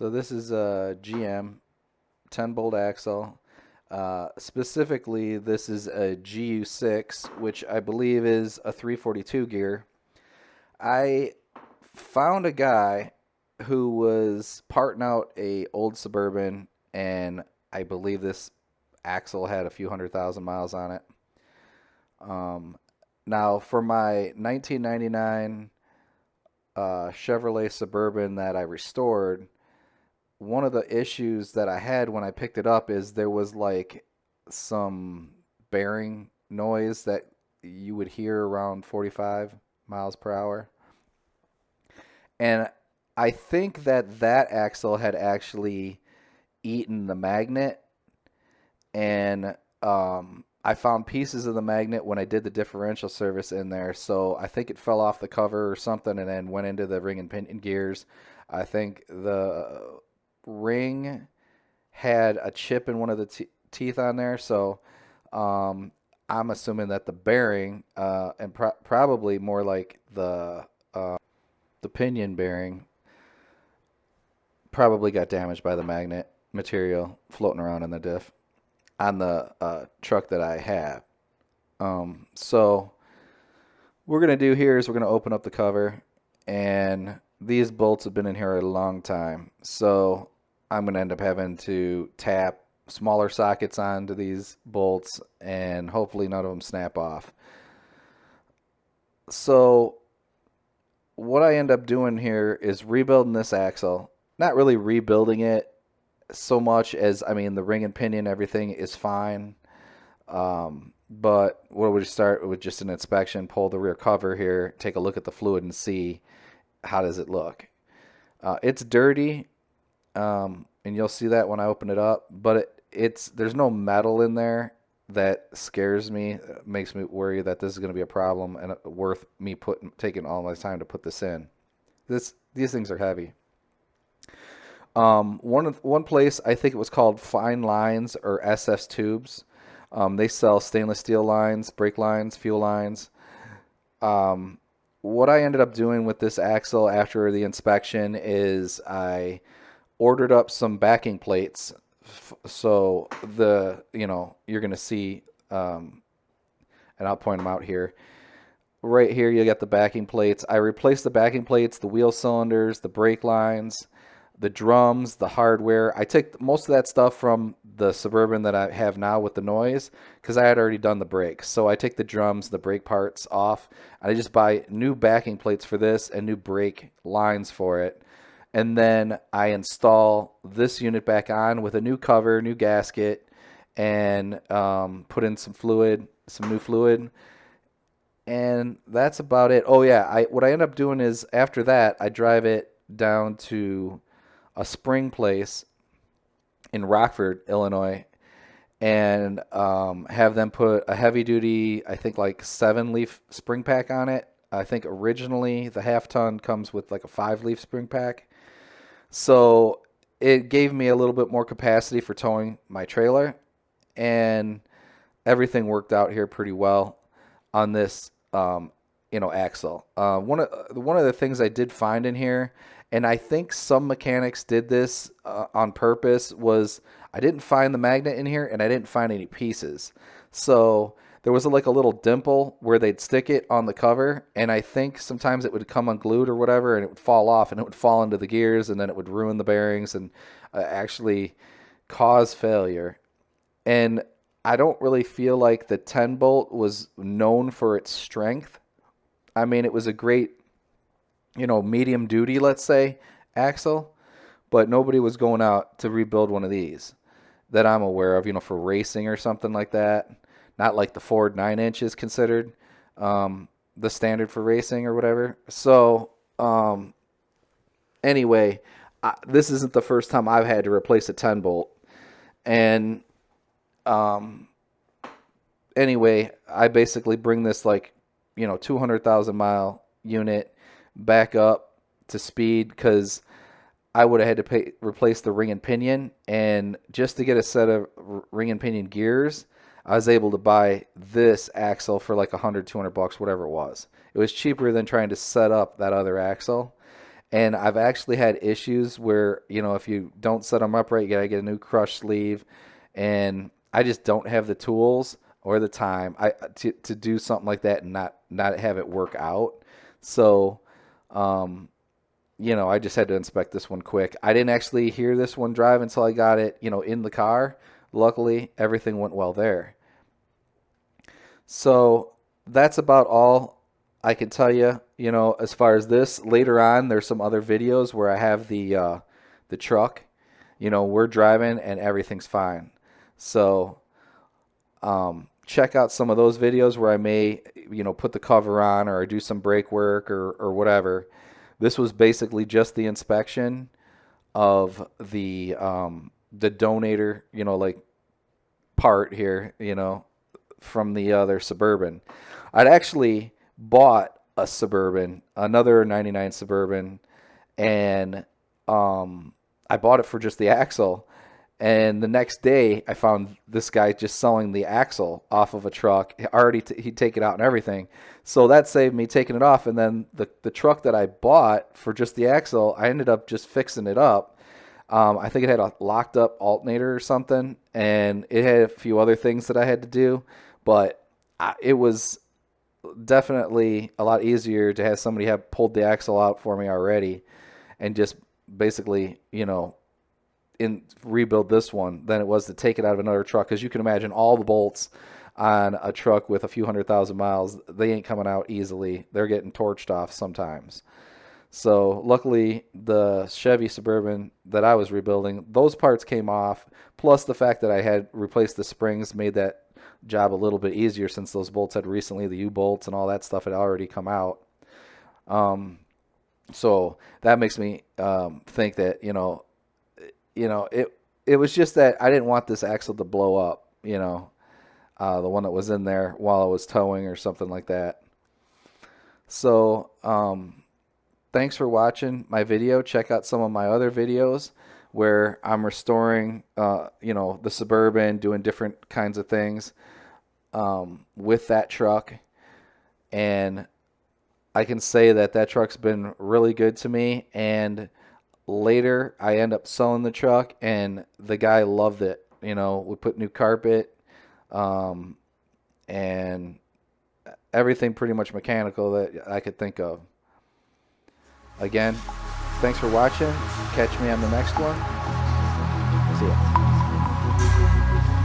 So this is a GM 10 bolt axle. Specifically, this is a GU6, which I believe is a 342 gear. I found a guy who was parting out a old Suburban, and I believe this axle had a few 100,000 miles on it. Um, Now, for my 1999 Chevrolet Suburban that I restored, one of the issues that I had when I picked it up is there was like some bearing noise that you would hear around 45 miles per hour. And I think that that axle had actually eaten the magnet, and I found pieces of the magnet when I did the differential service in there. So I think it fell off the cover or something and then went into the ring and pinion gears. I think the ring had a chip in one of the teeth on there. So I'm assuming that the bearing and probably more like the pinion bearing probably got damaged by the magnet material floating around in the diff on the truck that I have. So what we're going to do here is we're going to open up the cover, and these bolts have been in here a long time. So I'm going to end up having to tap smaller sockets onto these bolts, and hopefully none of them snap off. So what I end up doing here is rebuilding this axle. Not really rebuilding it so much as, I mean, the ring and pinion, everything is fine. But what would start with just an inspection, pull the rear cover here, take a look at the fluid and see how does it look. It's dirty, and you'll see that when I open it up, but there's no metal in there that scares me, makes me worry that this is going to be a problem and worth me taking all my time to put this in. These things are heavy. One place, I think it was called Fine Lines or SS Tubes. They sell stainless steel lines, brake lines, fuel lines. What I ended up doing with this axle after the inspection is I ordered up some backing plates. So you're going to see, and I'll point them out here. Right here, you got the backing plates. I replaced the backing plates, the wheel cylinders, the brake lines, the drums, the hardware. I take most of that stuff from the Suburban that I have now with the noise because I had already done the brakes. So I take the drums, the brake parts off, and I just buy new backing plates for this and new brake lines for it. And then I install this unit back on with a new cover, new gasket, and put in some new fluid. And that's about it. Oh yeah, what I end up doing is after that, I drive it down to a spring place in Rockford, Illinois, and have them put a heavy duty, I think like 7-leaf spring pack on it. I think originally the half ton comes with like a 5-leaf spring pack. So it gave me a little bit more capacity for towing my trailer, and everything worked out here pretty well on this axle. One of the things I did find in here, and I think some mechanics did this on purpose, was I didn't find the magnet in here and I didn't find any pieces. So there was like a little dimple where they'd stick it on the cover, and I think sometimes it would come unglued or whatever, and it would fall off and it would fall into the gears, and then it would ruin the bearings and actually cause failure. And I don't really feel like the 10 bolt was known for its strength. I mean, it was a great, medium duty, let's say, axle, but nobody was going out to rebuild one of these that I'm aware of, for racing or something like that. Not like the Ford 9-inch is considered the standard for racing or whatever. So, anyway, this isn't the first time I've had to replace a 10 bolt. And anyway, I basically bring this 200,000 mile unit back up to speed because I would have had to replace the ring and pinion, and just to get a set of ring and pinion gears, I was able to buy this axle for like $100, $200, whatever it was. It was cheaper than trying to set up that other axle, And I've actually had issues where, you know, if you don't set them up right, you gotta get a new crush sleeve, and I just don't have the tools or the time to do something like that and not have it work out. So, um, you know, I just had to inspect this one quick. I didn't actually hear this one drive until I got it, you know, in the car. Luckily, everything went well there. So that's about all I can tell you. You know, as far as this, later on, there's some other videos where I have the truck. You know, we're driving and everything's fine. So check out some of those videos where I may, you know, put the cover on or do some brake work or whatever. This was basically just the inspection of the donator, you know, like part here, you know, from the other Suburban. I'd actually bought a Suburban, another 99 Suburban, and I bought it for just the axle. And the next day, I found this guy just selling the axle off of a truck. He'd take it out and everything. So that saved me taking it off. And then the truck that I bought for just the axle, I ended up just fixing it up. I think it had a locked up alternator or something, and it had a few other things that I had to do. But it was definitely a lot easier to have somebody have pulled the axle out for me already and just basically, you know, rebuild this one than it was to take it out of another truck, because you can imagine all the bolts on a truck with a few 100,000 miles, they ain't coming out easily. They're getting torched off sometimes. So luckily the Chevy Suburban that I was rebuilding, those parts came off, plus the fact that I had replaced the springs made that job a little bit easier, since those bolts had recently, the U-bolts and all that stuff had already come out. So that makes me think that, it was just that I didn't want this axle to blow up, the one that was in there while I was towing or something like that. So thanks for watching my video. Check out some of my other videos where I'm restoring, the Suburban, doing different kinds of things with that truck. And I can say that that truck's been really good to me. And later, I end up selling the truck, and the guy loved it. We put new carpet and everything pretty much mechanical that I could think of. Again, thanks for watching. Catch me on the next one. See ya.